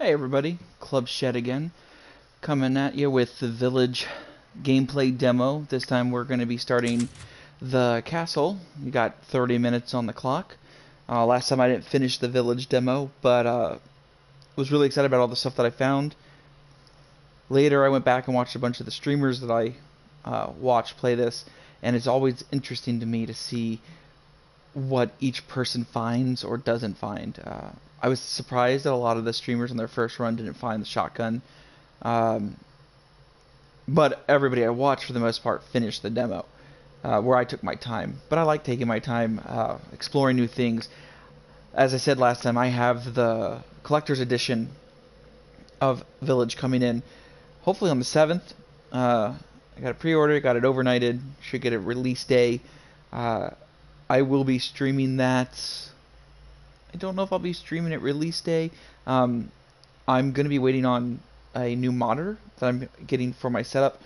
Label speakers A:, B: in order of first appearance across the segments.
A: Hey everybody, Club Shed again, coming at you with the Village gameplay demo. This time we're going to be starting the castle. We got 30 minutes on the clock. Last time I didn't finish the Village demo, but was really excited about all the stuff that I found. Later I went back and watched a bunch of the streamers that I watched play this, and it's always interesting to me to see what each person finds or doesn't find. I was surprised that a lot of the streamers on their first run didn't find the shotgun, um, but everybody I watched for the most part finished the demo, where I took my time. But I like taking my time exploring new things. As I said last time, I have the collector's edition of Village coming in, hopefully on the 7th. I got a pre-order, got it overnighted, should get a release day. I will be streaming that. I don't know if I'll be streaming it release day. I'm going to be waiting on a new monitor that I'm getting for my setup.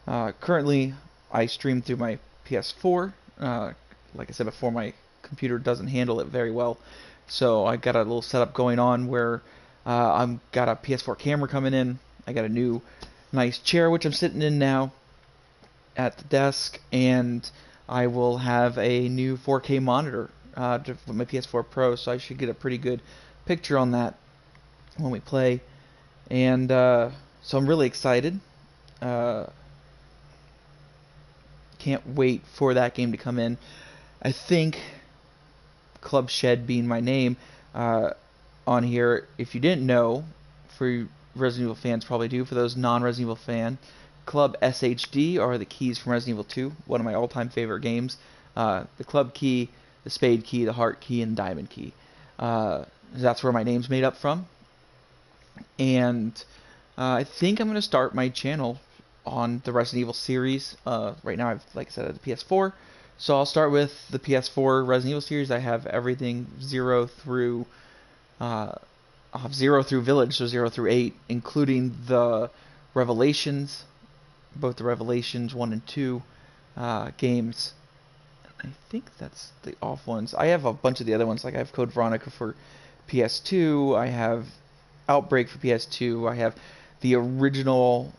A: Currently, I stream through my PS4. Like I said before, my computer doesn't handle it very well. So I got a little setup going on where I've got a PS4 camera coming in. I got a new nice chair, which I'm sitting in now at the desk, and I will have a new 4K monitor for my PS4 Pro, so I should get a pretty good picture on that when we play. And so I'm really excited. Can't wait for that game to come in. I think Club Shed being my name on here, if you didn't know, for Resident Evil fans probably do, for those non-Resident Evil fans, Club SHD are the keys from Resident Evil 2, one of my all-time favorite games. The club key, the spade key, the heart key, and the diamond key. That's where my name's made up from. And I think I'm going to start my channel on the Resident Evil series. Right now, like I said, I have the PS4. So I'll start with the PS4 Resident Evil series. I have everything 0 through I'll have 0 through Village, so 0 through 8, including the Revelations, both the Revelations 1 and 2 games. I think that's the off ones. I have a bunch of the other ones, like I have Code Veronica for PS2, I have Outbreak for PS2, I have the original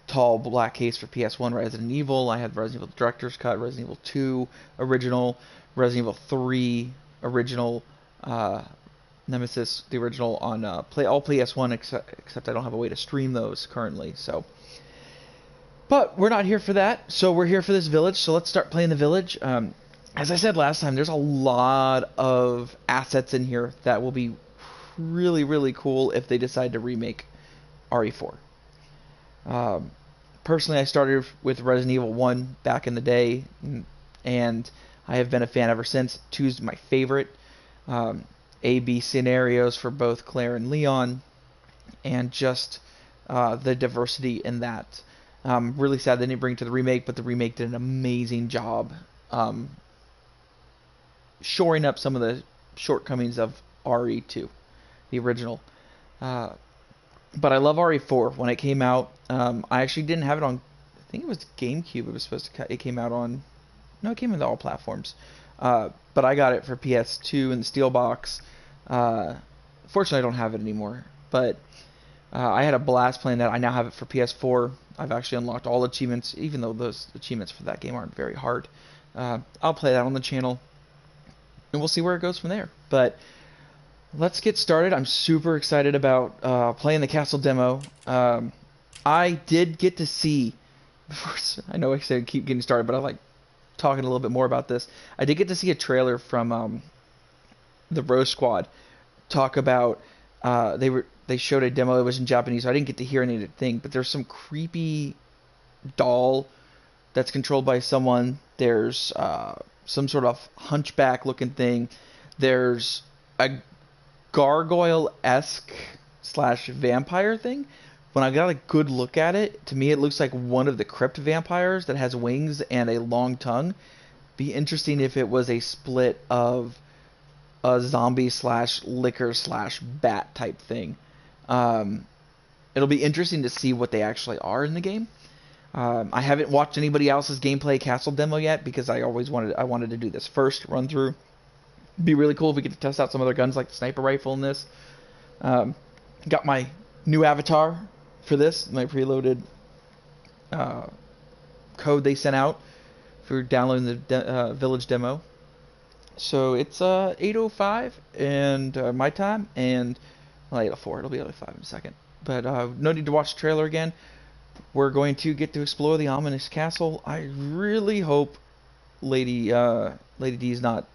A: tall black case for PS1 Resident Evil, I have Resident Evil Director's Cut, Resident Evil 2 original, Resident Evil 3 original, Nemesis, the original on all PS1, except I don't have a way to stream those currently, so. But we're not here for that, so we're here for this Village, so let's start playing the Village. As I said last time, there's a lot of assets in here that will be really, really cool if they decide to remake RE4. Personally, I started with Resident Evil 1 back in the day, and I have been a fan ever since. 2's my favorite. A-B scenarios for both Claire and Leon, and just the diversity in that. Really sad they didn't bring it to the remake, but the remake did an amazing job shoring up some of the shortcomings of RE2, the original. But I love RE4. When it came out, I actually didn't have it on, I think it was GameCube. It was supposed to. It came out on. No, it came into all platforms. But I got it for PS2 in the steel box. Fortunately, I don't have it anymore. But I had a blast playing that. I now have it for PS4. I've actually unlocked all achievements, even though those achievements for that game aren't very hard. I'll play that on the channel, and we'll see where it goes from there. But let's get started. I'm super excited about playing the castle demo. I did get to see, I know I said keep getting started, but I like talking a little bit more about this. I did get to see a trailer from the Rose Squad talk about they showed a demo that was in Japanese, so I didn't get to hear anything, but there's some creepy doll that's controlled by someone. There's some sort of hunchback looking thing. There's a gargoyle-esque / vampire thing. When I got a good look at it, to me it looks like one of the crypt vampires that has wings and a long tongue. Be interesting if it was a split of a zombie / licker / bat type thing. It'll be interesting to see what they actually are in the game. I haven't watched anybody else's gameplay castle demo yet because I wanted to do this first run through. It'd be really cool if we get to test out some other guns like the sniper rifle in this. Got my new avatar for this, my preloaded code they sent out for downloading the village demo. So it's 8:05 and my time, and well, 8:04. It'll be 8:05 in a second. But no need to watch the trailer again. We're going to get to explore the ominous castle. I really hope Lady D is not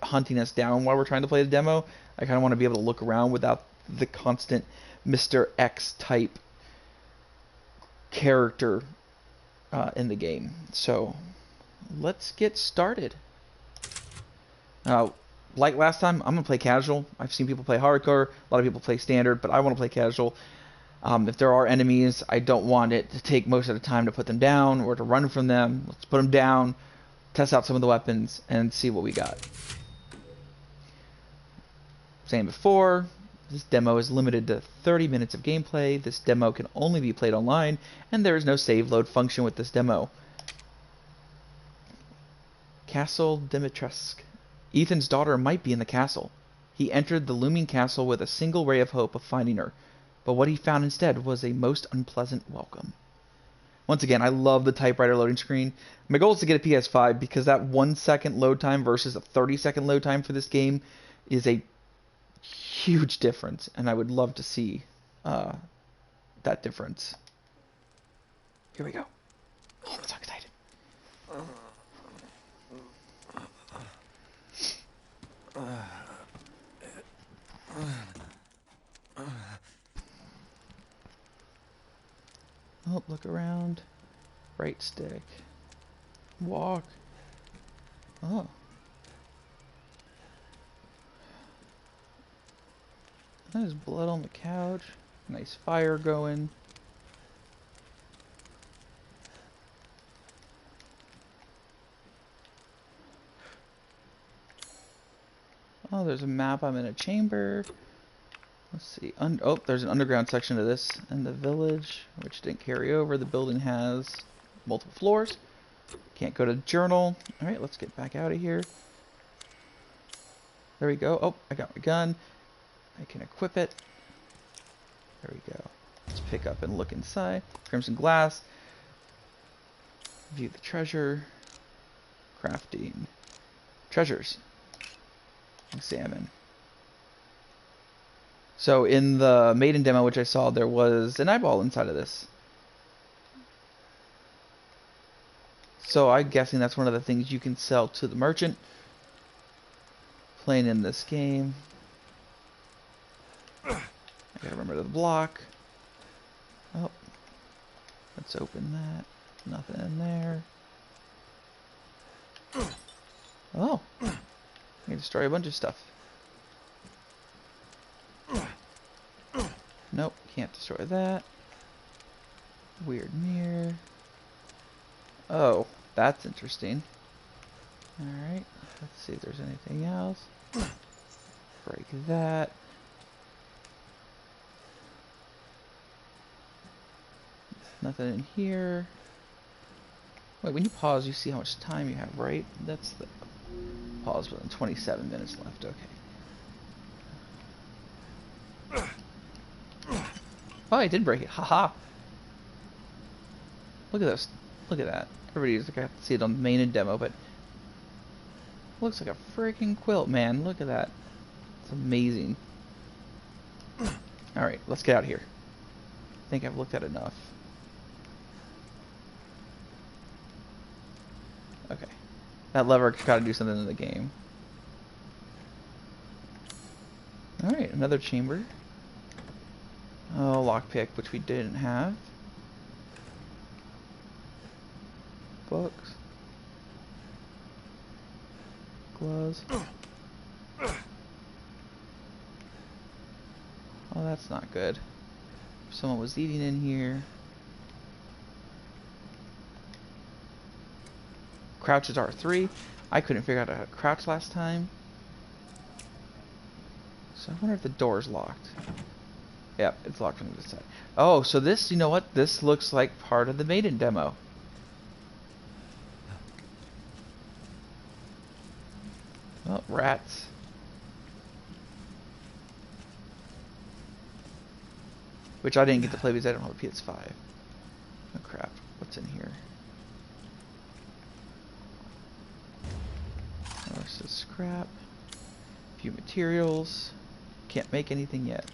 A: hunting us down while we're trying to play the demo. I kind of want to be able to look around without the constant Mr. X type character in the game. So let's get started. Like last time, I'm going to play casual. I've seen people play hardcore. A lot of people play standard, but I want to play casual. If there are enemies, I don't want it to take most of the time to put them down or to run from them. Let's put them down, test out some of the weapons, and see what we got. Same before, this demo is limited to 30 minutes of gameplay. This demo can only be played online, and there is no save load function with this demo. Castle Dimitrescu. Ethan's daughter might be in the castle. He entered the looming castle with a single ray of hope of finding her, but what he found instead was a most unpleasant welcome. Once again, I love the typewriter loading screen. My goal is to get a PS5 because that 1 second load time versus a 30-second load time for this game is a huge difference, and I would love to see that difference. Here we go. Oh, I'm so excited. Oh, look around. Right stick. Walk. Oh. There's blood on the couch. Nice fire going. Oh, there's a map. I'm in a chamber. Let's see. Oh, there's an underground section of this in the village, which didn't carry over. The building has multiple floors. Can't go to journal. Alright, let's get back out of here. There we go. Oh, I got my gun. I can equip it. There we go. Let's pick up and look inside. Crimson glass. View the treasure. Crafting. Treasures. Examine. So in the maiden demo which I saw, there was an eyeball inside of this. So I'm guessing that's one of the things you can sell to the merchant playing in this game. I gotta remember the block. Oh, let's open that. Nothing in there. Oh, I can destroy a bunch of stuff. Nope, can't destroy that. Weird mirror. Oh, that's interesting. Alright, let's see if there's anything else. Break that. Nothing in here. Wait, when you pause, you see how much time you have, right? That's the pause button. 27 minutes left. Okay. Oh, I did break it. Haha. Look at this. Look at that. Everybody's got to see it on the main and demo, but it looks like a freaking quilt, man. Look at that. It's amazing. Alright, let's get out of here. I think I've looked at enough. Okay. That lever got to do something in the game. Alright, another chamber. Oh, lockpick, which we didn't have. Books. Gloves. Oh, that's not good. Someone was eating in here. Crouch is R3. I couldn't figure out how to crouch last time. So I wonder if the door's locked. Yep, it's locked from this side. Oh, so this, you know what? This looks like part of the maiden demo. Oh, rats. which I didn't get to play because I don't have a PS5. Oh crap, what's in here? There's the scrap, a few materials, can't make anything yet.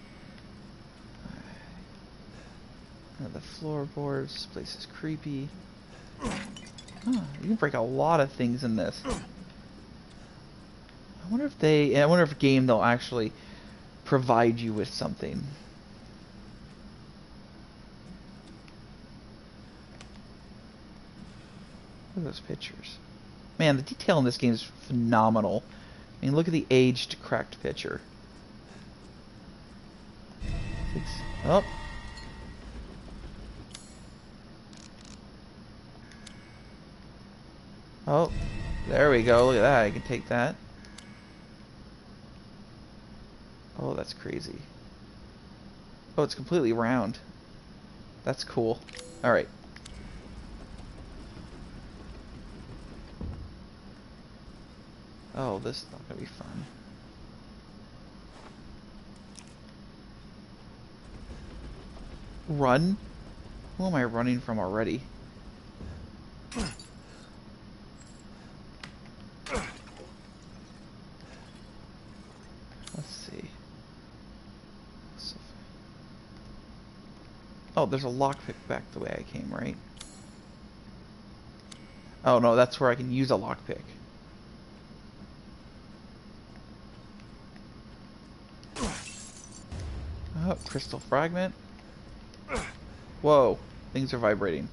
A: The floorboards, this place is creepy. Huh, you can break a lot of things in this. I wonder if a game they'll actually provide you with something. Look at those pictures. Man, the detail in this game is phenomenal. I mean, look at the aged, cracked picture. Oh. Oh, there we go. Look at that. I can take that. Oh, that's crazy. Oh, it's completely round. That's cool. Alright. Oh, this is not gonna be fun. Run? Who am I running from already? Let's see. Oh, there's a lockpick back the way I came, right? Oh no, that's where I can use a lockpick. Oh, crystal fragment. Whoa, things are vibrating.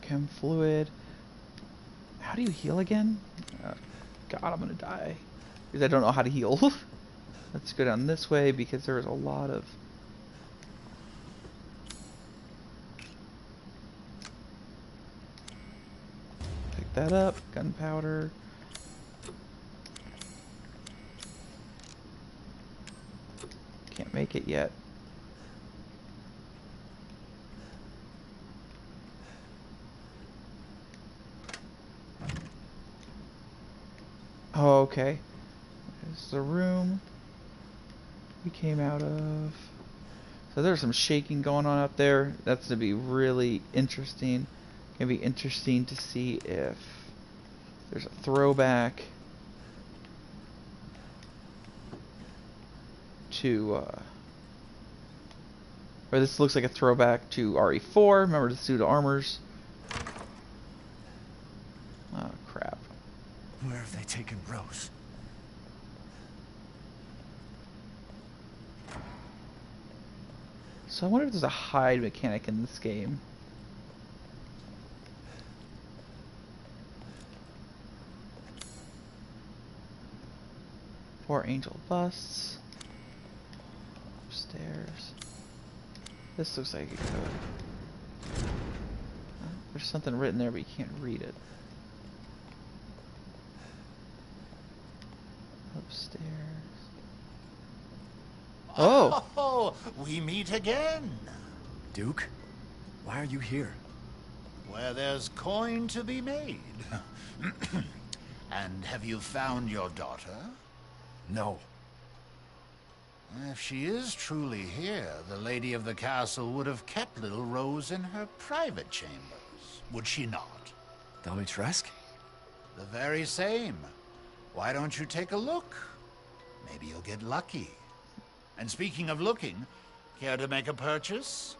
A: Chem fluid. How do you heal again? God, I'm gonna die. Because I don't know how to heal. Let's go down this way because there is a lot of... Pick that up. Gunpowder. Can't make it yet. Oh, okay. There's the room we came out of. So there's some shaking going on up there. That's going to be really interesting. Going to be interesting to see if there's a throwback to, or this looks like a throwback to RE4. Remember the suit armors? Oh, crap.
B: Where have they taken Rose?
A: So I wonder if there's a hide mechanic in this game. Four angel busts. Upstairs. This looks like a code. There's something written there, but you can't read it. Upstairs.
C: Oh, we meet again.
B: Duke? Why are you here?
C: Where there's coin to be made. And have you found your daughter?
B: No.
C: If she is truly here, the lady of the castle would have kept little Rose in her private chambers, would she not?
B: Domitresk?
C: The very same. Why don't you take a look? Maybe you'll get lucky. And speaking of looking, care to make a purchase?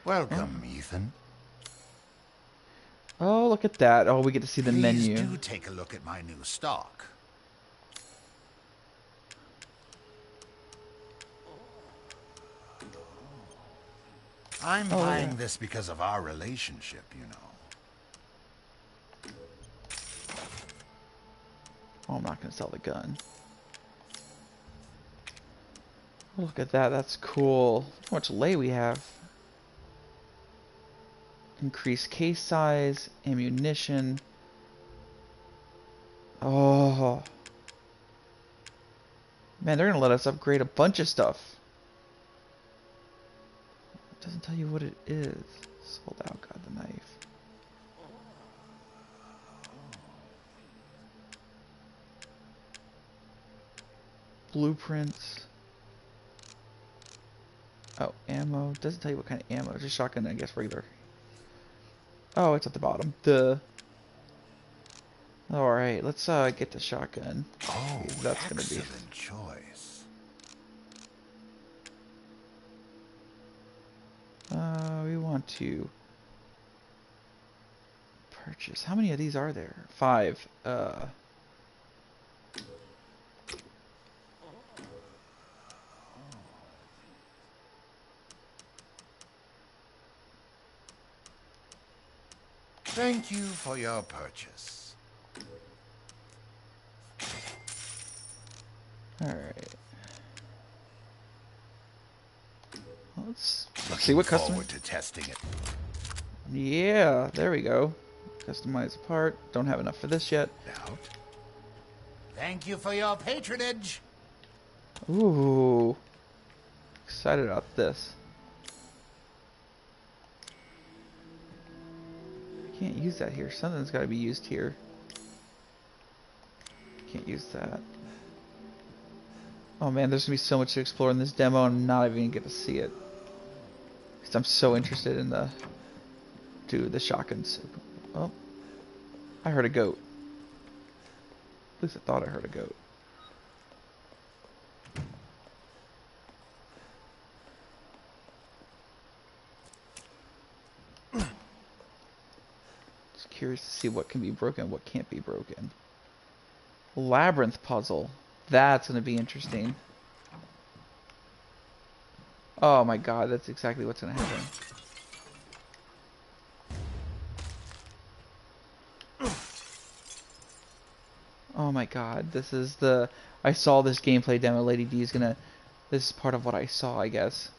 C: Welcome, Ethan.
A: Oh, look at that. Oh, we get to see the menu.
C: Please do take a look at my new stock. I'm buying this because of our relationship, you know.
A: Oh, I'm not going to sell the gun. Look at that. That's cool. How much lay we have. Increase case size, ammunition. Oh. Man, they're going to let us upgrade a bunch of stuff. It doesn't tell you what it is. Sold out, got the knife. blueprints. Oh, ammo. Doesn't tell you what kind of ammo. Just shotgun, I guess, regular. Oh, it's at the bottom. Duh. Alright, let's get the shotgun.
C: Oh,
A: That's gonna be...
C: excellent choice.
A: We want to purchase. How many of these are there? 5.
C: Thank you for your purchase.
A: Alright. Let's see what
C: Looking
A: custom.
C: forward to testing it.
A: Yeah, there we go. Customize a part. Don't have enough for this yet.
C: Out. Thank you for your patronage.
A: Ooh. Excited about this. I can't use that here. Something's got to be used here. Can't use that. Oh man, there's going to be so much to explore in this demo and I'm not even going to get to see it. Because I'm so interested in the... Dude, the shotguns. Oh. I heard a goat. At least I thought I heard a goat. Just curious to see what can be broken and what can't be broken. Labyrinth puzzle. That's going to be interesting. Oh my god, that's exactly what's going to happen. Oh my god, this is the... I saw this gameplay demo. Lady D is gonna... This is part of what I saw, I guess.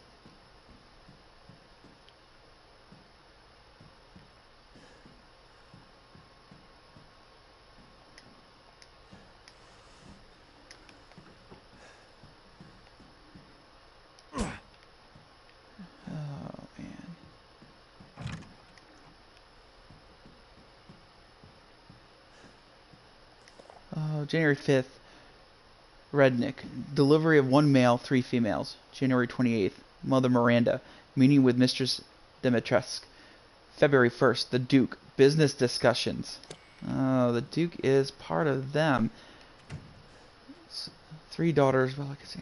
A: Oh man. Oh, January 5th. Rednick. Delivery of 1 male, 3 females. January 28th. Mother Miranda. Meeting with Mistress Dimitrescu. February 1st. The Duke. Business discussions. Oh, the Duke is part of them. 3 daughters. Well, like I said.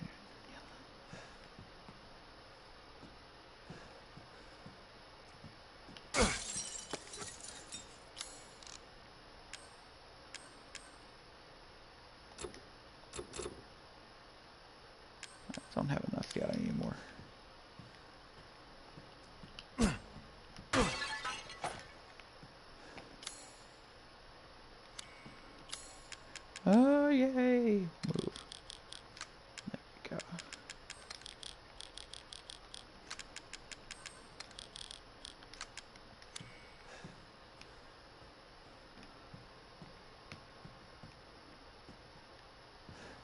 A: I don't have enough yet. I need more. Oh, yay! Move. There we go.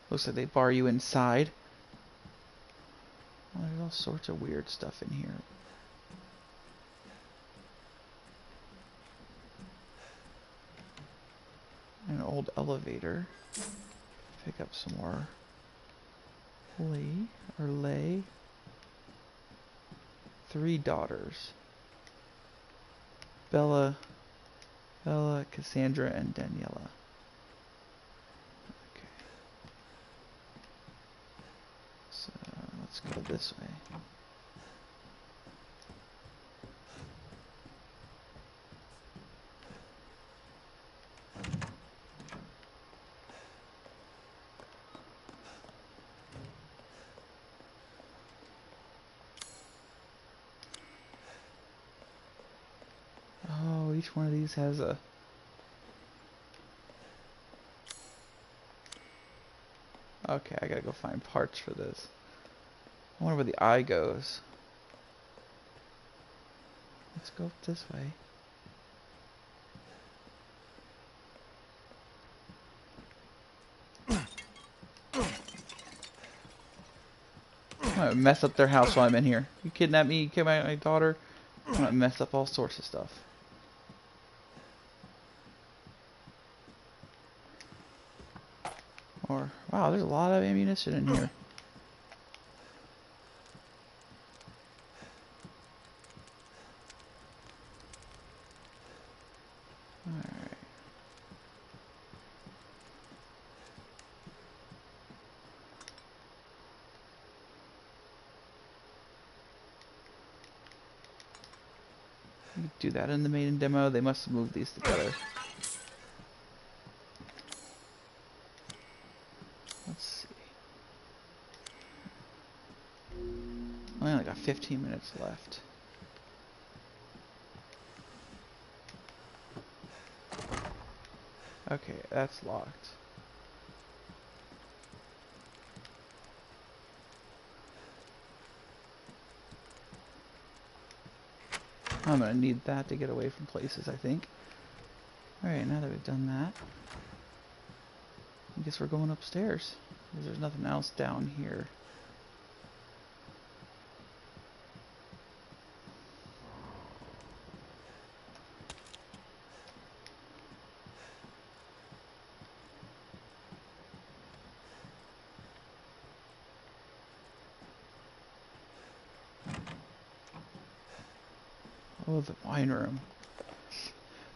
A: Looks like they bar you inside. Oh, there's all sorts of weird stuff in here. An old elevator. Pick up some more. Lay. 3 daughters. Bella, Cassandra, and Daniela. Okay. So let's go this way. Oh, each one of these has a... Okay, I gotta go find parts for this. I wonder where the eye goes. Let's go up this way. I'm gonna mess up their house while I'm in here. You kidnap me, you kidnap my daughter. I'm gonna mess up all sorts of stuff. Or, wow, there's a lot of ammunition in here. Alright. You do that in the maiden demo. They must have moved these together. Let's see. I only got 15 minutes left. Okay, that's locked. I'm gonna need that to get away from places, I think. Alright, now that we've done that, I guess we're going upstairs. Because there's nothing else down here. Oh, the wine room.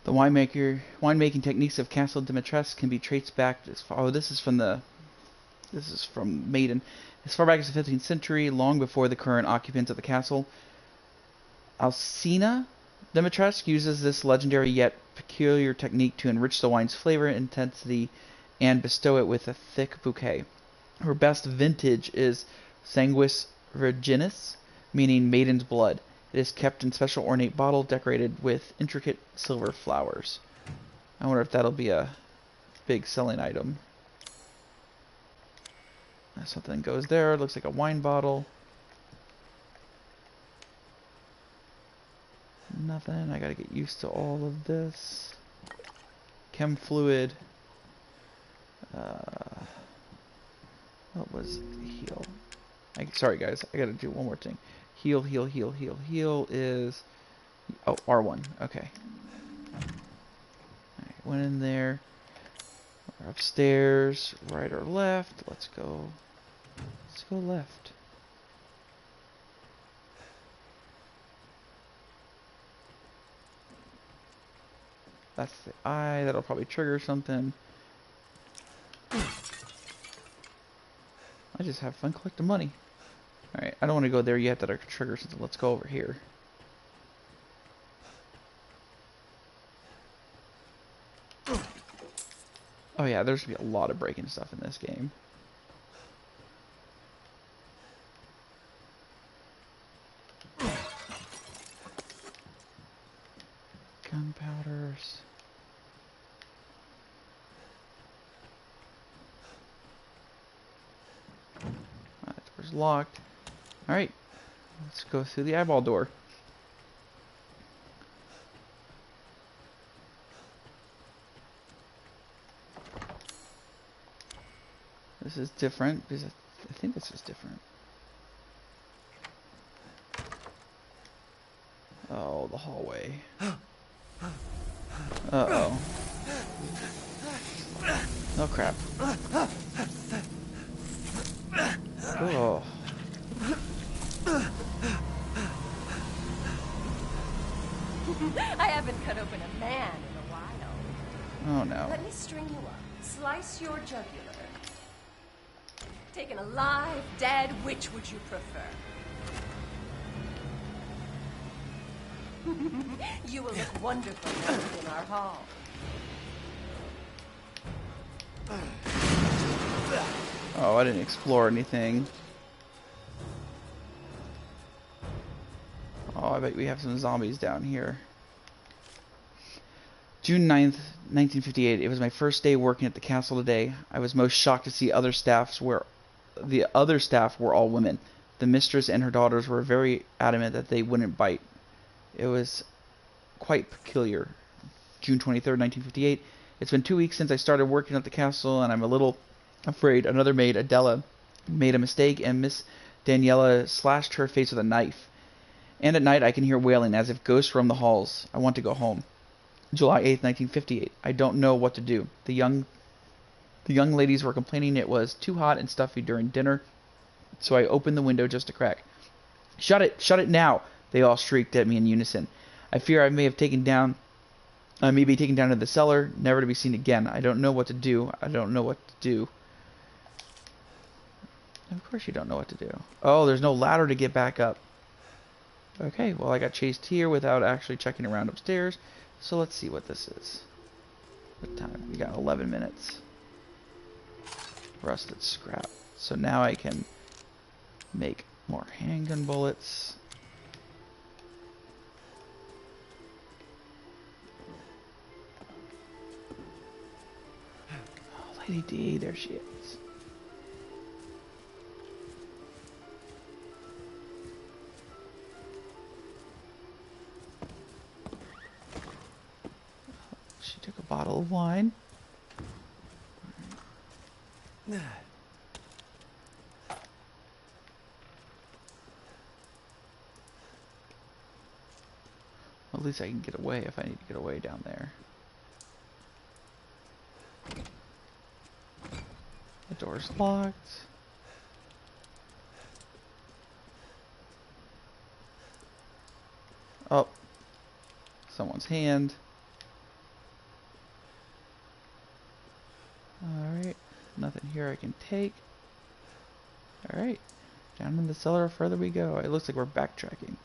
A: The winemaking techniques of Castle Dimitrescu can be traced back as far. Oh, this is from Maiden. As far back as the 15th century, long before the current occupants of the castle. Alcina Dimitrescu uses this legendary yet peculiar technique to enrich the wine's flavor, intensity, and bestow it with a thick bouquet. Her best vintage is Sanguis Virginis, meaning maiden's blood. It is kept in special ornate bottle decorated with intricate silver flowers. I wonder if that'll be a big selling item. Something goes there. Looks like a wine bottle. Nothing. I gotta get used to all of this. Chem fluid. What was heal? Sorry guys, I gotta do one more thing. Heal is... Oh, R1. Okay. Alright, went in there. We're upstairs. Right or left? Let's go left. That's the eye. That'll probably trigger something. I just have fun collecting money. Alright, I don't want to go there yet. That'll trigger something. Let's go over here. Oh yeah, there's going to be a lot of breaking stuff in this game. Gunpowders. That door's locked. Alright, let's go through the eyeball door. This is different, because I think this is different. Oh, the hallway. Uh-oh. Oh, crap. Oh.
D: I haven't cut open a man in a while.
A: Oh, no.
D: Let me string you up. Slice your jugular. Taken alive, dead, which would you prefer? You will look wonderful in our hall.
A: Oh, I didn't explore anything. Oh, I bet we have some zombies down here. June 9th, 1958. It was my first day working at the castle today. I was most shocked to see the other staff were all women. The mistress and her daughters were very adamant that they wouldn't bite. It was quite peculiar. June 23rd, 1958. It's been 2 weeks since I started working at the castle, and I'm a little afraid another maid, Adela, made a mistake, and Miss Daniela slashed her face with a knife. And at night I can hear wailing as if ghosts roam the halls. I want to go home. July 8th, 1958. I don't know what to do. The The young ladies were complaining it was too hot and stuffy during dinner, so I opened the window just a crack. Shut it now, they all shrieked at me in unison. I fear I may be taken down to the cellar, never to be seen again. I don't know what to do. I don't know what to do. Of course you don't know what to do. Oh, there's no ladder to get back up. Okay, well I got chased here without actually checking around upstairs. So let's see what this is. What time? We got 11 minutes. Rusted scrap. So now I can make more handgun bullets. Oh, Lady D, there she is. She took a bottle of wine. At least I can get away if I need to get away down there. The door's locked. Oh. Someone's hand. Alright. Nothing here I can take. Alright. Down in the cellar further we go. It looks like we're backtracking.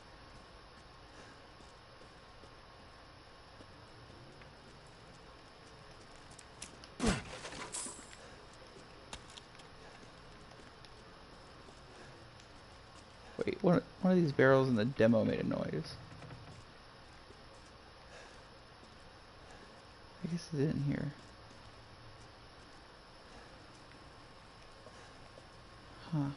A: Wait, one of these barrels in the demo made a noise. I guess it didn't hear. Huh.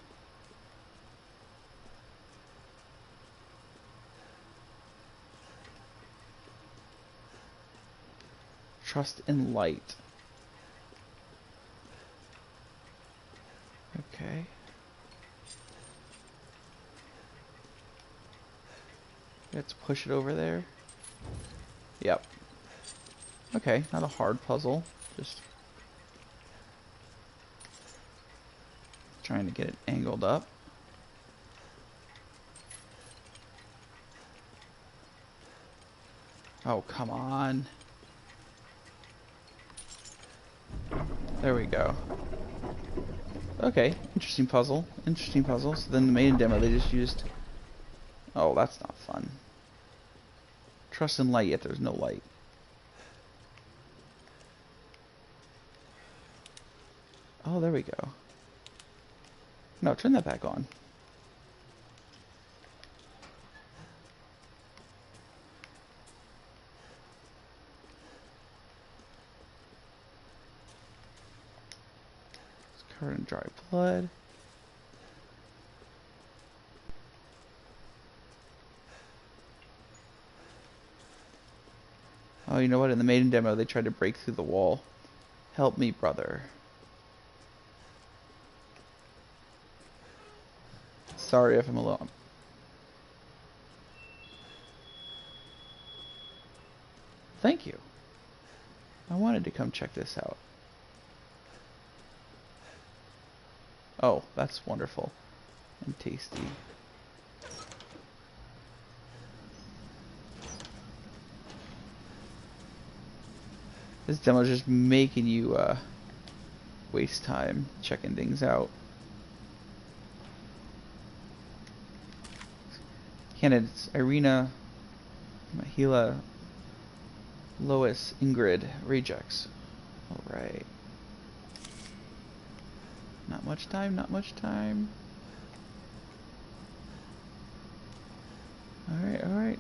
A: Trust in light. Okay. Let's push it over there. Yep. Okay, not a hard puzzle. Just trying to get it angled up. Oh, come on. There we go. Okay, interesting puzzle. Interesting puzzle. So then the main demo, they just used... Oh, that's not fun. Trust in light, yet there's no light. Oh, there we go. No, turn that back on. It's covered in dry blood. Oh, you know what? In the maiden demo, they tried to break through the wall. Help me, brother. Sorry if I'm alone. Thank you. I wanted to come check this out. Oh, that's wonderful and tasty. This demo is just making you waste time checking things out. Candidates: Irina, Mahila, Lois, Ingrid, Rejects. Alright. Not much time, not much time. Alright, alright.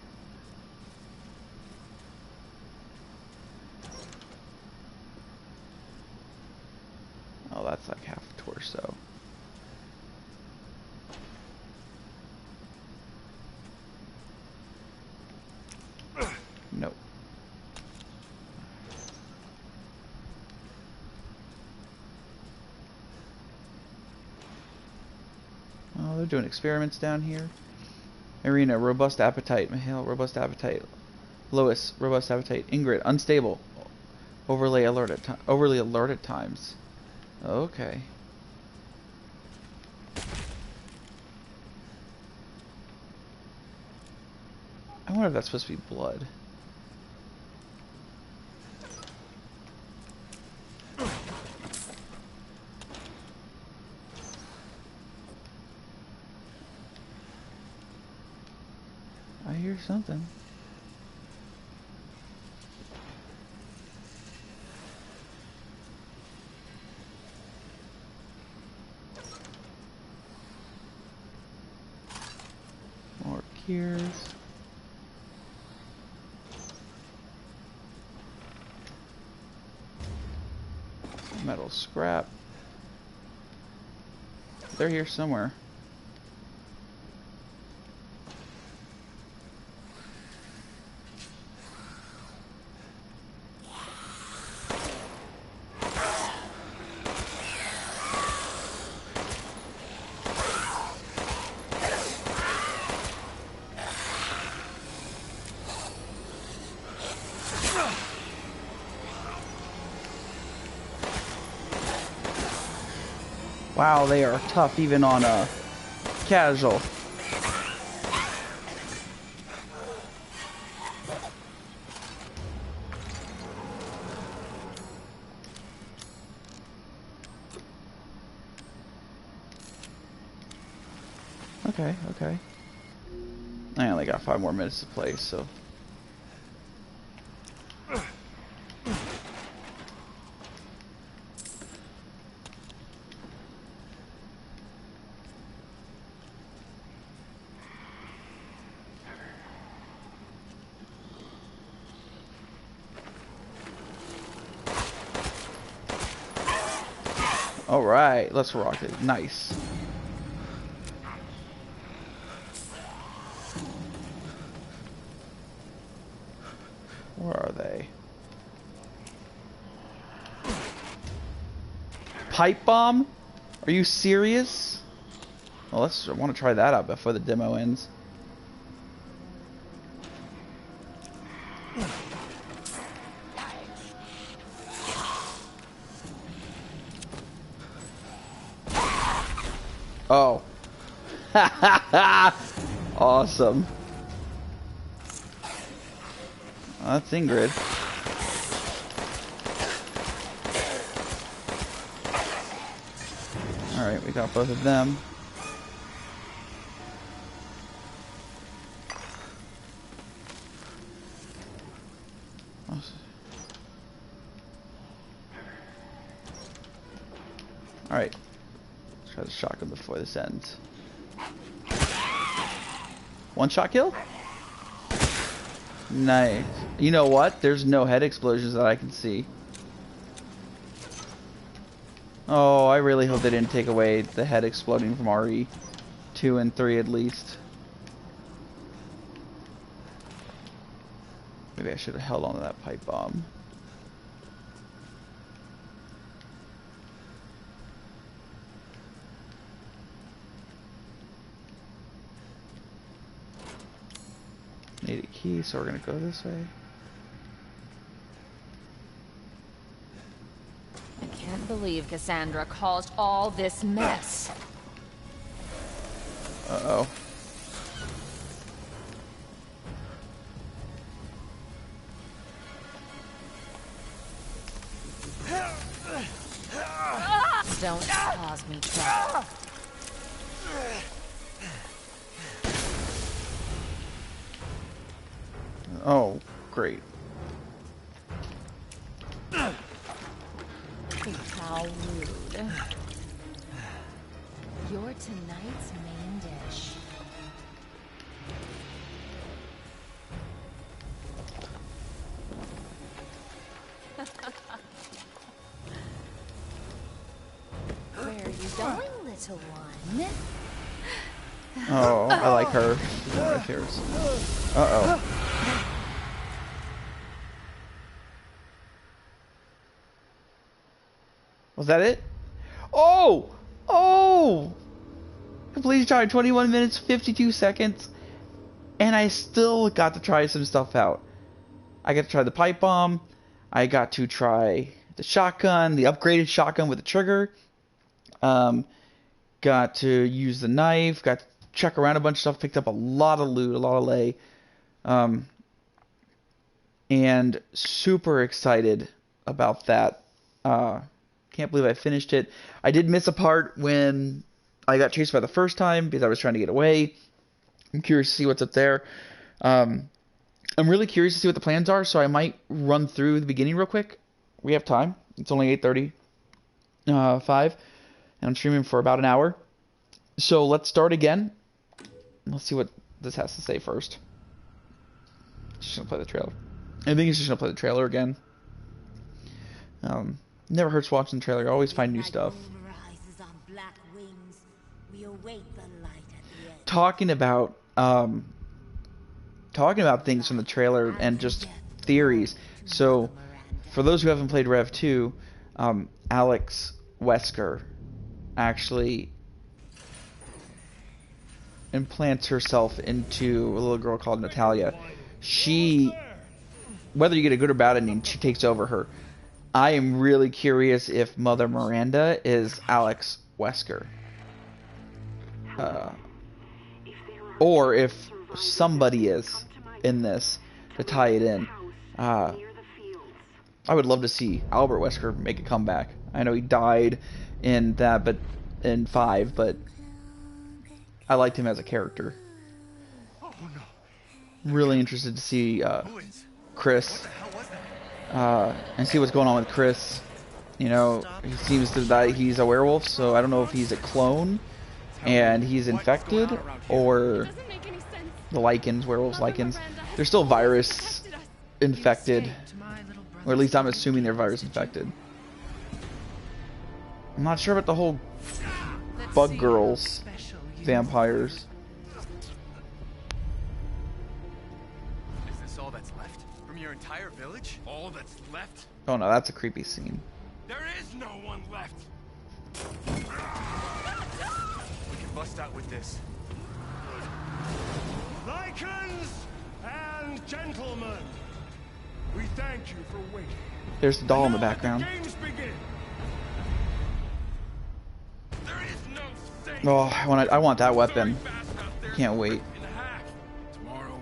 A: Oh, that's like half a torso. Nope. Oh, they're doing experiments down here. Irina, robust appetite. Mihail, robust appetite. Lois, robust appetite. Ingrid, unstable. Overly alert at times. Okay. I wonder if that's supposed to be blood. I hear something. More gears. Metal scrap. They're here somewhere. Wow, they are tough even on a casual. Okay, okay. I only got 5 more minutes to play, so. Alright, let's rock it. Nice. Where are they? Pipe bomb? Are you serious? Well, I want to try that out before the demo ends. Oh. Awesome. That's Ingrid. Alright, we got both of them. Alright. Let's try the shotgun before this ends. One shot kill? Nice. You know what? There's no head explosions that I can see. Oh, I really hope they didn't take away the head exploding from RE 2 and 3 at least. Maybe I should have held on to that pipe bomb. Need a key, so we're gonna go this way.
D: I can't believe Cassandra caused all this mess.
A: Uh-oh.
D: Don't cause me trouble.
A: Oh, great.
D: How rude. You're tonight's main dish. Where are you going, little one?
A: Oh, I like her. She's one of my favorites. Uh-oh. Was that it? Oh! Oh! Completion time, 21 minutes, 52 seconds. And I still got to try some stuff out. I got to try the pipe bomb. I got to try the shotgun, the upgraded shotgun with the trigger. Got to use the knife. Got to check around a bunch of stuff. Picked up a lot of loot, a lot of lay. And super excited about that. Can't believe I finished it. I did miss a part when I got chased by the first time because I was trying to get away. I'm curious to see what's up there. I'm really curious to see what the plans are, so I might run through the beginning real quick. We have time. It's only 8:35, and I'm streaming for about an hour. So let's start again. Let's see what this has to say first. Just gonna play the trailer. I think it's just gonna play the trailer again. Never hurts watching the trailer. I always find new stuff. Talking about things from the trailer and just theories. So, for those who haven't played Rev 2, Alex Wesker actually implants herself into a little girl called Natalia. She, whether you get a good or bad ending, she takes over her. I am really curious if Mother Miranda is Alex Wesker. Or if somebody is in this to tie it in. I would love to see Albert Wesker make a comeback. I know he died in that, but in 5, but I liked him as a character. Really interested to see Chris and see what's going on with Chris. You know, he seems to that he's a werewolf, so I don't know if he's a clone and he's infected, or the lichens, werewolves, lichens. They're still virus infected, or at least I'm assuming they're virus infected. I'm not sure about the whole bug girls, vampires.
B: Is this all that's left from your entire village? All that's left?
A: Oh no, that's a creepy scene.
B: There is no one left. We can bust out with this.
E: Lycans and gentlemen, we thank you for waiting.
A: There's the doll in the background.
E: Games begin.
B: There is no safe.
A: Oh, I want that weapon. Can't wait.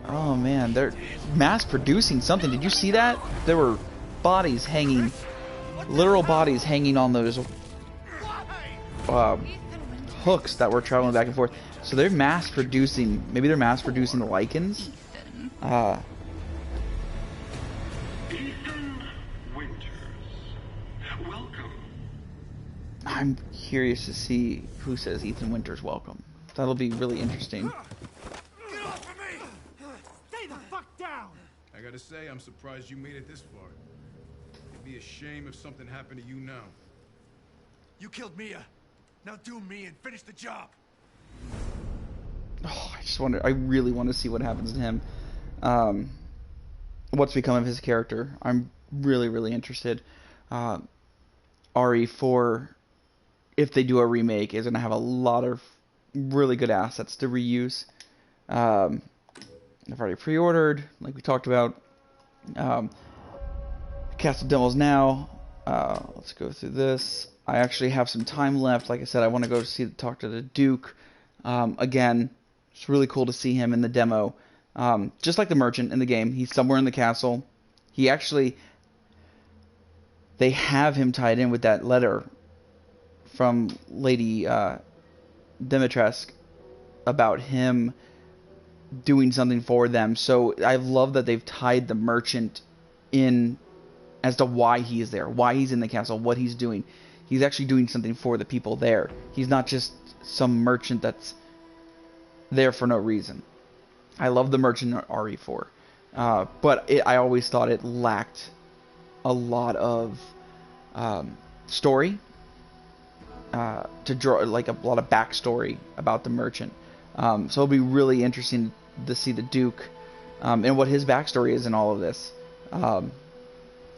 A: Oh man, they're mass producing something. Did you see that? There were bodies hanging, literal bodies hanging on those hooks that were traveling back and forth. So they're mass producing. Maybe they're mass producing the lichens.
F: Ethan Winters, welcome.
A: I'm curious to see who says Ethan Winters welcome. That'll be really interesting.
E: Get off of me! Stay the fuck down!
G: I gotta say, I'm surprised you made it this far. It'd be a shame if something happened to you now.
B: You killed Mia. Now do me and finish the job.
A: Oh, I really want to see what happens to him. What's become of his character. I'm really, really interested. RE4, if they do a remake, is going to have a lot of really good assets to reuse. I've already pre-ordered, like we talked about. Castle demos now. Let's go through this. I actually have some time left. Like I said, I want to go talk to the Duke. Again, it's really cool to see him in the demo. Just like the merchant in the game, he's somewhere in the castle. They have him tied in with that letter from Lady Dimitrescu about him doing something for them. So I love that they've tied the merchant in as to why he is there, why he's in the castle, what he's doing. He's actually doing something for the people there. He's not just some merchant that's there for no reason. I love the merchant in RE4. But I always thought it lacked a lot of story. To draw, like, a lot of backstory about the merchant. So it'll be really interesting to see the Duke and what his backstory is in all of this. I'm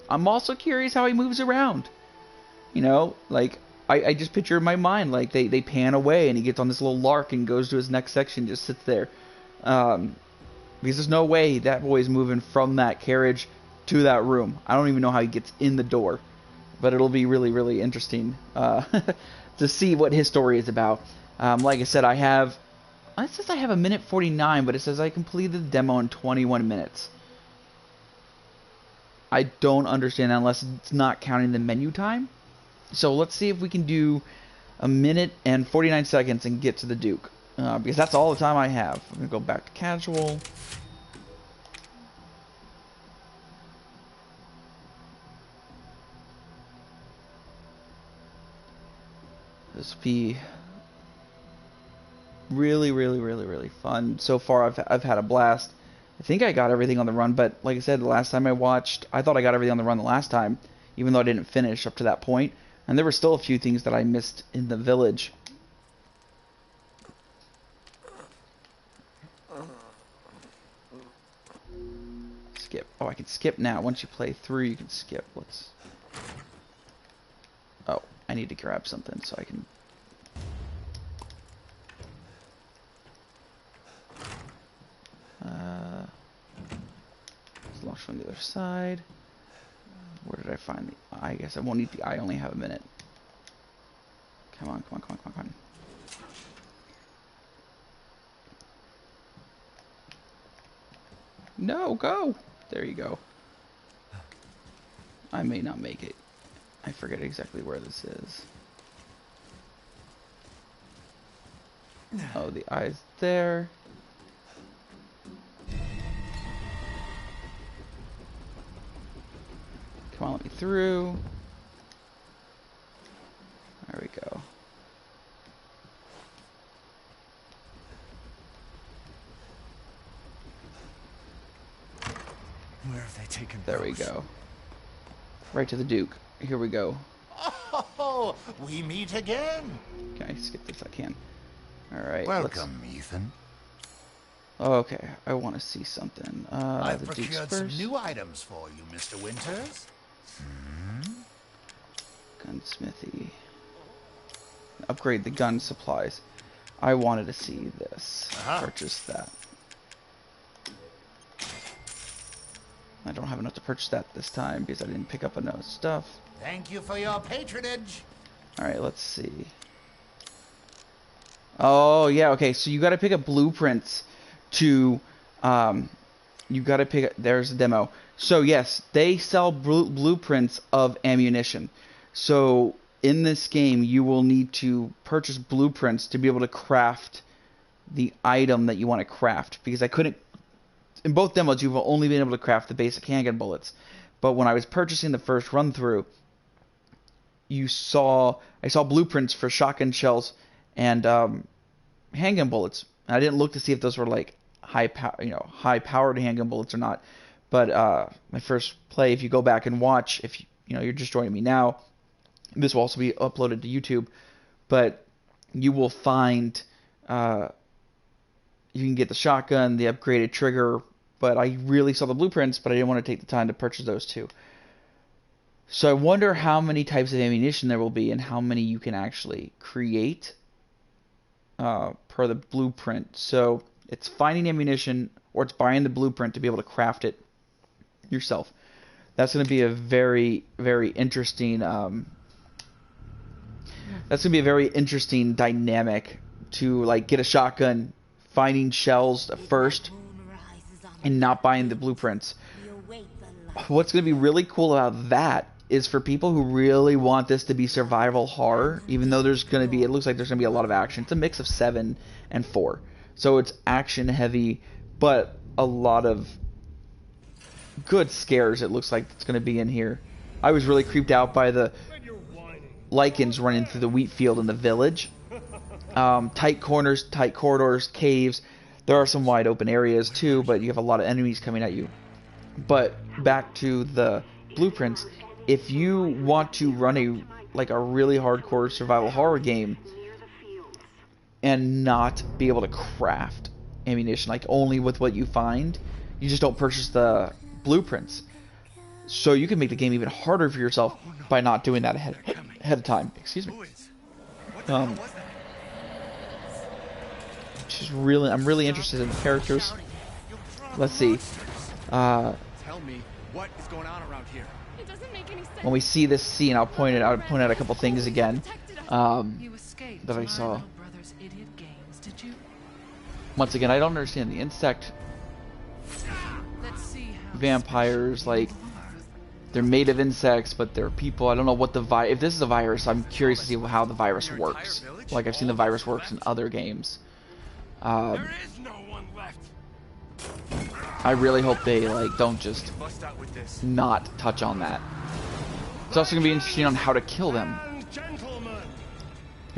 A: also curious how he moves around. You know, like, I just picture in my mind, like, they pan away and he gets on this little lark and goes to his next section, just sits there. Because there's no way that boy's moving from that carriage to that room. I don't even know how he gets in the door. but it'll be really, really interesting to see what his story is about. Like I said, it says I have 1:49, but it says I completed the demo in 21 minutes. I don't understand that unless it's not counting the menu time. So let's see if we can do 1:49 and get to the Duke. Because that's all the time I have. I'm going to go back to casual. This will be really, really, really, really fun. So far, I've had a blast. I think I got everything on the run, but like I said, the last time I watched, I thought I got everything on the run the last time, even though I didn't finish up to that point. And there were still a few things that I missed in the village. Skip. Oh, I can skip now. Once you play through, you can skip. Let's... Oh, I need to grab something so I can... Let's launch from the other side. Where did I find the eye? I guess I won't need the eye. I only have a minute. Come on, come on, come on, come on, come on. No, go! There you go. I may not make it. I forget exactly where this is. Oh, the eye's there. Come on, let me through. There we go.
C: Where have they taken
A: There we go. Right to the Duke. Here we go.
C: Oh, we meet again.
A: Can I skip this? I can. Alright.
C: Welcome, Ethan.
A: Okay, I want to see something.
C: I've
A: the Duke's
C: procured some
A: first.
C: new items for you, Mr. Winters.
A: Gunsmithy. Upgrade the gun supplies. I wanted to see this. Purchase that. I don't have enough to purchase that this time because I didn't pick up enough stuff.
C: Thank you for your patronage.
A: Alright, let's see. Oh, yeah, okay, so you gotta pick up blueprints to, you gotta pick up, there's a demo. So, yes, they sell blueprints of ammunition. So, in this game, you will need to purchase blueprints to be able to craft the item that you want to craft. Because I couldn't, in both demos, you've only been able to craft the basic handgun bullets. But when I was purchasing the first run through, I saw blueprints for shotgun shells and handgun bullets. I didn't look to see if those were like high powered handgun bullets or not. But my first play, if you go back and watch, if you're just joining me now, this will also be uploaded to YouTube. But you will find you can get the shotgun, the upgraded trigger. But I really saw the blueprints, but I didn't want to take the time to purchase those two. So I wonder how many types of ammunition there will be and how many you can actually create per the blueprint. So it's finding ammunition or it's buying the blueprint to be able to craft it yourself. That's going to be a very, very interesting dynamic to like get a shotgun, finding shells first and not buying the blueprints. What's going to be really cool about that is for people who really want this to be survival horror, even though there's going to be, it looks like there's going to be a lot of action. It's a mix of 7 and 4. So it's action heavy, but a lot of good scares it looks like it's going to be in here. I was really creeped out by the lichens running through the wheat field in the village. Tight corners, tight corridors, caves. There are some wide open areas too, but you have a lot of enemies coming at you. But back to the blueprints, if you want to run a really hardcore survival horror game and not be able to craft ammunition, like only with what you find, you just don't purchase the blueprints. So you can make the game even harder for yourself by not doing that ahead of time. Excuse me. I'm really interested in the characters. Let's see.
B: Tell me What is going on around here?
D: It doesn't make any sense.
A: When we see this scene, I'll point out a couple things again
H: You escaped
A: that I
H: my
A: saw.
H: little brother's idiot games, did you?
A: Once again, I don't understand the insect
H: Let's see how
A: vampires,
H: special
A: like,
H: you are.
A: they're made of insects, but they're people. I don't know what the if this is a virus, I'm curious to see how the virus works. Like, I've seen the virus works in other games.
E: There is no one left.
A: I really hope they, like, don't just
B: Bust out with this.
A: not touch on that. It's also going to be interesting on how to kill them.
E: And gentlemen,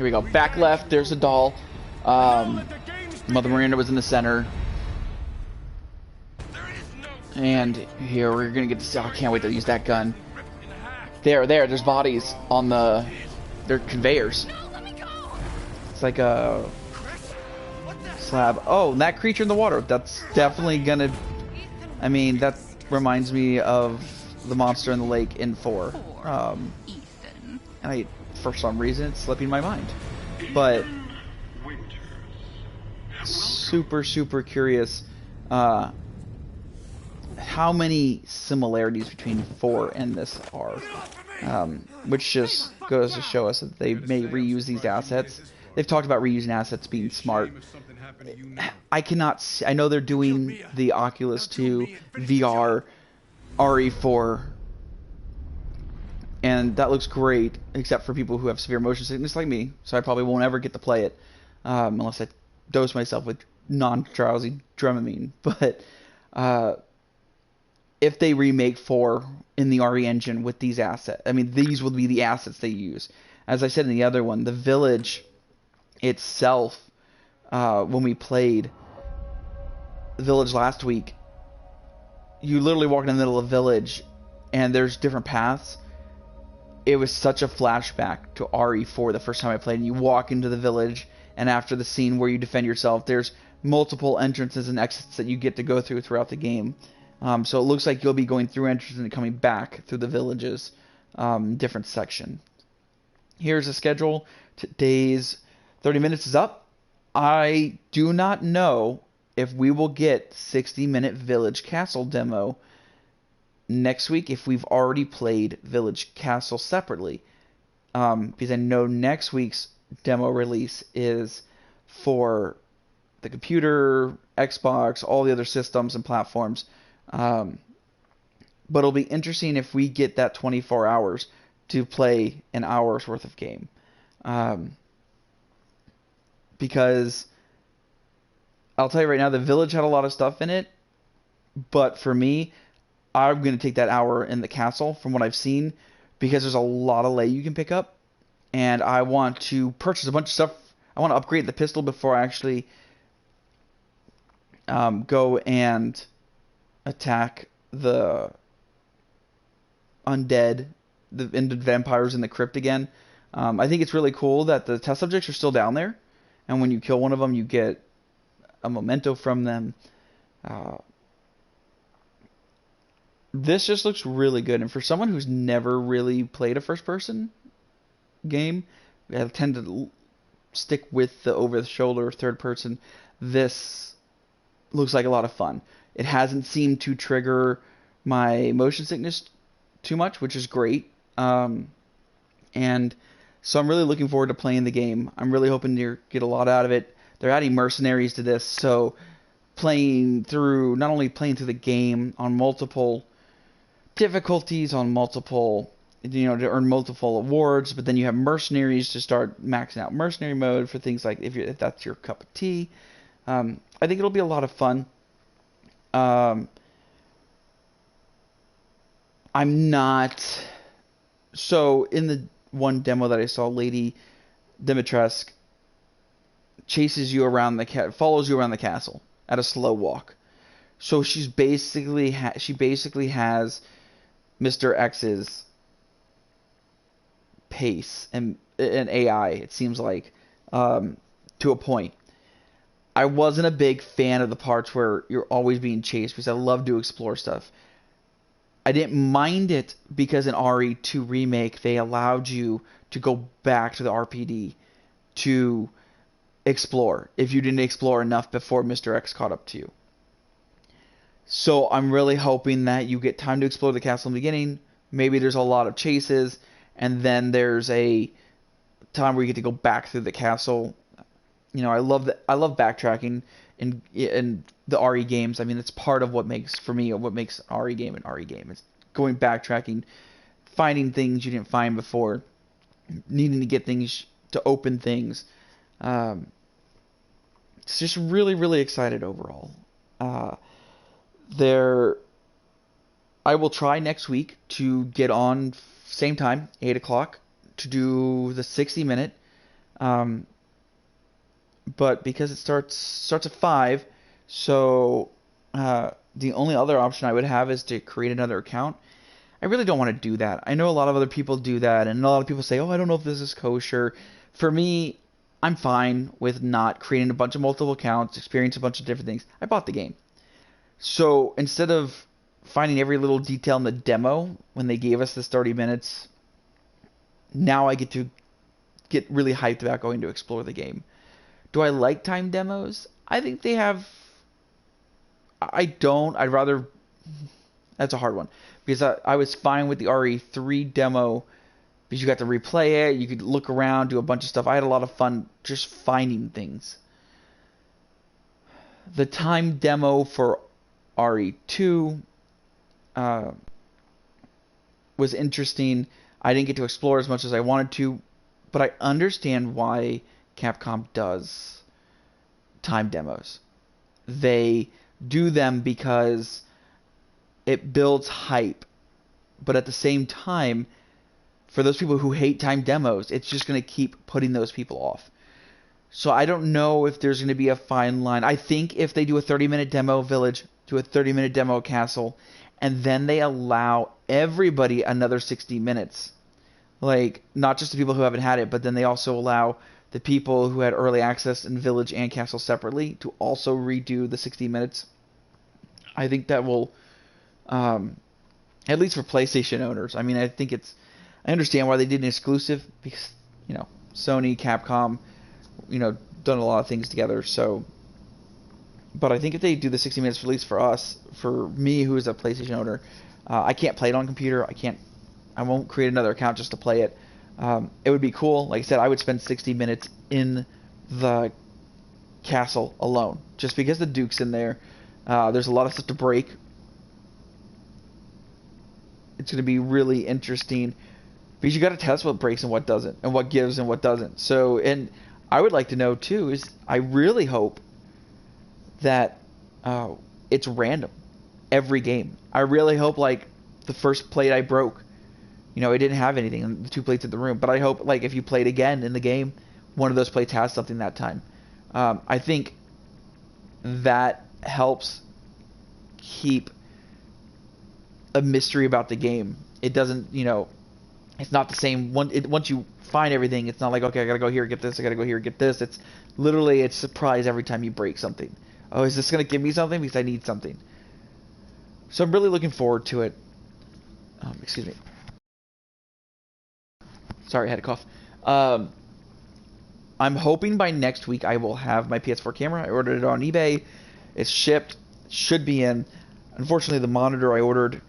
A: Here we go. Back left, there's a doll. Mother Miranda was in the center. And here we're going to get to see. Oh, I can't wait to use that gun. There's bodies on they're conveyors.
D: No, let me go.
A: It's like a slab. Oh, and that creature in the water. That's definitely going to... I mean, that reminds me of the monster in the lake in 4.
H: Ethan.
A: And for some reason, it's slipping my mind. But
F: Winters.
A: super, super curious how many similarities between 4 and this are. Which just goes to show us that they may reuse these assets. They've talked about reusing assets being smart.
G: If something happened to you now.
A: I cannot see, I know they're doing the Oculus 2 VR RE4, and that looks great, except for people who have severe motion sickness like me, so I probably won't ever get to play it, unless I dose myself with non-drowsy Dramamine. But if they remake 4 in the RE engine with these assets, I mean, these will be the assets they use. As I said in the other one, the village itself, when we played the village last week, you literally walk in the middle of the village and there's different paths. It was such a flashback to RE4 the first time I played, and you walk into the village, and after the scene where you defend yourself, there's multiple entrances and exits that you get to go through throughout the game. So it looks like you'll be going through entrances and coming back through the villages, different section. Here's the schedule. Today's 30 minutes is up. I do not know if we will get 60-minute Village Castle demo next week if we've already played Village Castle separately. Because I know next week's demo release is for the computer, Xbox, all the other systems and platforms. But it'll be interesting if we get that 24 hours to play an hour's worth of game. Because I'll tell you right now, the village had a lot of stuff in it, but for me, I'm going to take that hour in the castle from what I've seen, because there's a lot of lay you can pick up, and I want to purchase a bunch of stuff. I want to upgrade the pistol before I actually go and attack the undead, the vampires in the crypt again. I think it's really cool that the test subjects are still down there, and when you kill one of them, you get a memento from them. This just looks really good, and for someone who's never really played a first-person game, I tend to stick with the over-the-shoulder third-person. This looks like a lot of fun. It hasn't seemed to trigger my motion sickness too much, which is great. And so I'm really looking forward to playing the game. I'm really hoping to get a lot out of it. They're adding mercenaries to this, so not only playing through the game on multiple difficulties, on multiple, to earn multiple awards, but then you have mercenaries to start maxing out mercenary mode for things like if that's your cup of tea. I think it'll be a lot of fun. I'm not... So, in the one demo that I saw, Lady Dimitrescu chases you around follows you around the castle at a slow walk. So she basically has Mr. X's pace and AI, it seems like, to a point. I wasn't a big fan of the parts where you're always being chased, because I love to explore stuff. I didn't mind it because in RE2 Remake, they allowed you to go back to the RPD to explore if you didn't explore enough before Mr. X caught up to you. So I'm really hoping that you get time to explore the castle in the beginning. Maybe there's a lot of chases, and then there's a time where you get to go back through the castle. You know, I love backtracking in the RE games. I mean, it's part of what makes for me what makes RE game an RE game. It's going backtracking, finding things you didn't find before, needing to get things to open things. It's just really, really excited overall. Uh, there, I will try next week to get on same time, 8 o'clock, to do the 60 minute. Um, but because it starts at 5, so the only other option I would have is to create another account. I really don't want to do that. I know a lot of other people do that, and a lot of people say, "Oh, I don't know if this is kosher." For me, I'm fine with not creating a bunch of multiple accounts, experience a bunch of different things. I bought the game. So instead of finding every little detail in the demo when they gave us this 30 minutes, now I get to get really hyped about going to explore the game. Do I like time demos? I think they have... I don't. I'd rather... That's a hard one. Because I was fine with the RE3 demo because you got to replay it, you could look around, do a bunch of stuff. I had a lot of fun just finding things. The time demo for RE2 was interesting. I didn't get to explore as much as I wanted to, but I understand why Capcom does time demos. They do them because it builds hype, but at the same time, for those people who hate time demos, it's just going to keep putting those people off. So I don't know if there's going to be a fine line. I think if they do a 30-minute demo village, do a 30-minute demo castle, and then they allow everybody another 60 minutes, like not just the people who haven't had it, but then they also allow the people who had early access in village and castle separately to also redo the 60 minutes. I think that will, at least for PlayStation owners. I mean, I understand why they did an exclusive because, you know, Sony, Capcom, you know, done a lot of things together. So, but I think if they do the 60 minutes release for us, for me who is a PlayStation owner, I can't play it on computer. I won't create another account just to play it. It would be cool. Like I said, I would spend 60 minutes in the castle alone, just because the Duke's in there. There's a lot of stuff to break. It's going to be really interesting because you got to test what breaks and what doesn't, and what gives and what doesn't. So, and I would like to know too is I really hope that it's random every game. I really hope like the first plate I broke, you know, it didn't have anything in the 2 plates in the room. But I hope like if you played again in the game, one of those plates has something that time. I think that helps keep a mystery about the game. It doesn't, you know, it's not the same. Once you find everything, it's not like, okay, I gotta go here, get this, I gotta go here, get this. It's literally, it's a surprise every time you break something. Oh, is this gonna give me something? Because I need something. So I'm really looking forward to it. Excuse me. Sorry, I had a cough. I'm hoping by next week I will have my PS4 camera. I ordered it on eBay. It's shipped. Should be in. Unfortunately, the monitor I ordered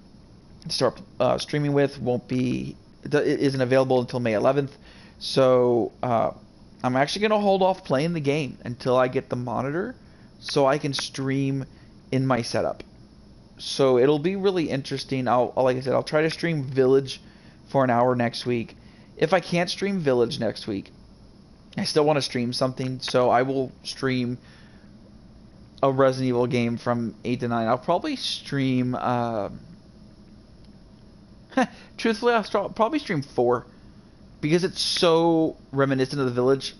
A: to start streaming with it isn't available until May 11th. So I'm actually going to hold off playing the game until I get the monitor so I can stream in my setup. So it'll be really interesting. Like I said, I'll try to stream Village for an hour next week. If I can't stream Village next week, I still want to stream something, so I will stream a Resident Evil game from 8 to 9. I'll probably stream... truthfully, I'll probably stream 4. Because it's so reminiscent of the Village.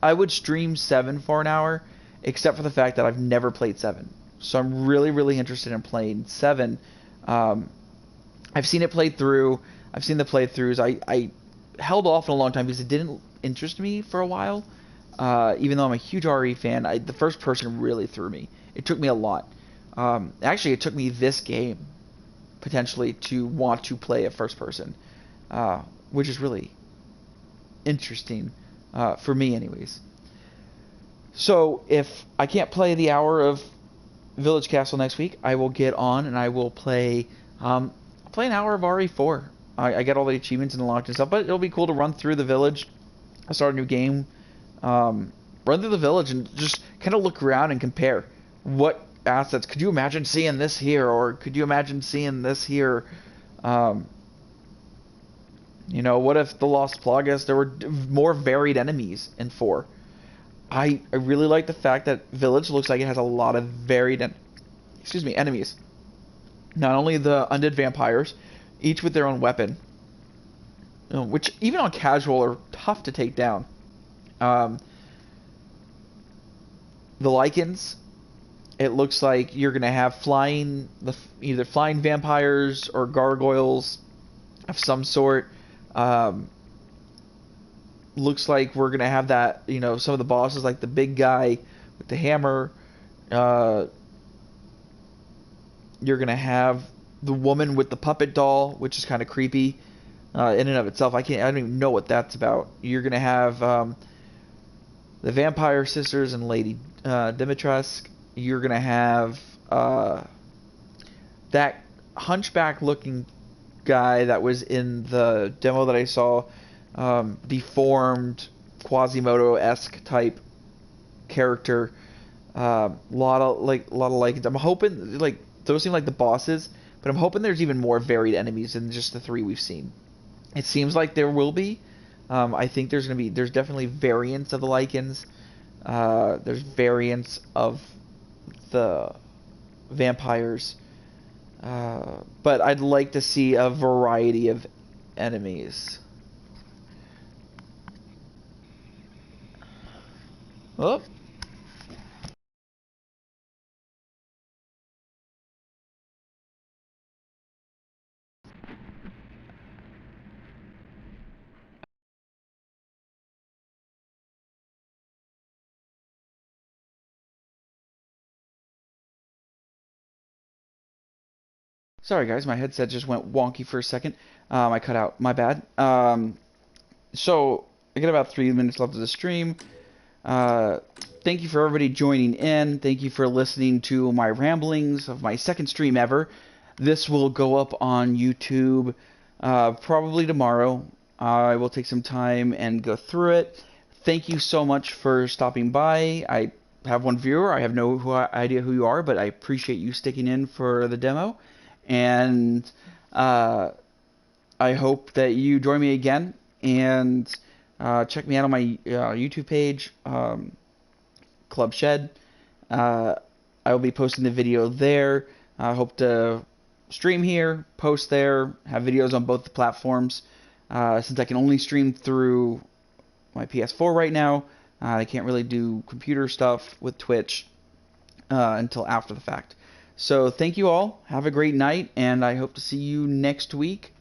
A: I would stream 7 for an hour, except for the fact that I've never played 7. So I'm really, really interested in playing 7. I've seen it played through. I've seen the playthroughs. I held off for a long time because it didn't interest me for a while. Even though I'm a huge RE fan, the first person really threw me. It took me a lot. Actually, it took me this game, potentially, to want to play a first person. Which is really interesting, for me anyways. So, if I can't play the hour of Village Castle next week, I will get on and I will play an hour of RE4. I get all the achievements and unlocked and stuff, but it'll be cool to run through the village. I start a new game, run through the village and just kind of look around and compare what assets. Could you imagine seeing this here, or could you imagine seeing this here? You know, what if the Lost Plagas, there were more varied enemies in 4? I really like the fact that Village looks like it has a lot of varied enemies. Not only the undead vampires, each with their own weapon, which even on casual are tough to take down. The Lycans, it looks like you're gonna have either flying vampires or gargoyles of some sort. Looks like we're gonna have that, you know, some of the bosses like the big guy with the hammer. You're gonna have the woman with the puppet doll, which is kind of creepy in and of itself. I don't even know what that's about. You're gonna have the vampire sisters and Lady Dimitrescu. You're gonna have that hunchback looking guy that was in the demo that I saw, deformed Quasimodo-esque type character. Lot of like I'm hoping like those seem like the bosses, but I'm hoping there's even more varied enemies than just the 3 we've seen. It seems like there will be. I think there's definitely variants of the Lycans. There's variants of the vampires. But I'd like to see a variety of enemies. Oh. Sorry guys, my headset just went wonky for a second. I cut out. My bad. So I got about 3 minutes left of the stream. Thank you for everybody joining in. Thank you for listening to my ramblings of my second stream ever. This will go up on YouTube probably tomorrow. I will take some time and go through it. Thank you so much for stopping by. I have one viewer. I have no idea who you are, but I appreciate you sticking in for the demo. And I hope that you join me again. And check me out on my YouTube page, Club Shed. I will be posting the video there. I hope to stream here, post there, have videos on both the platforms. Since I can only stream through my PS4 right now, I can't really do computer stuff with Twitch until after the fact. So thank you all. Have a great night, and I hope to see you next week.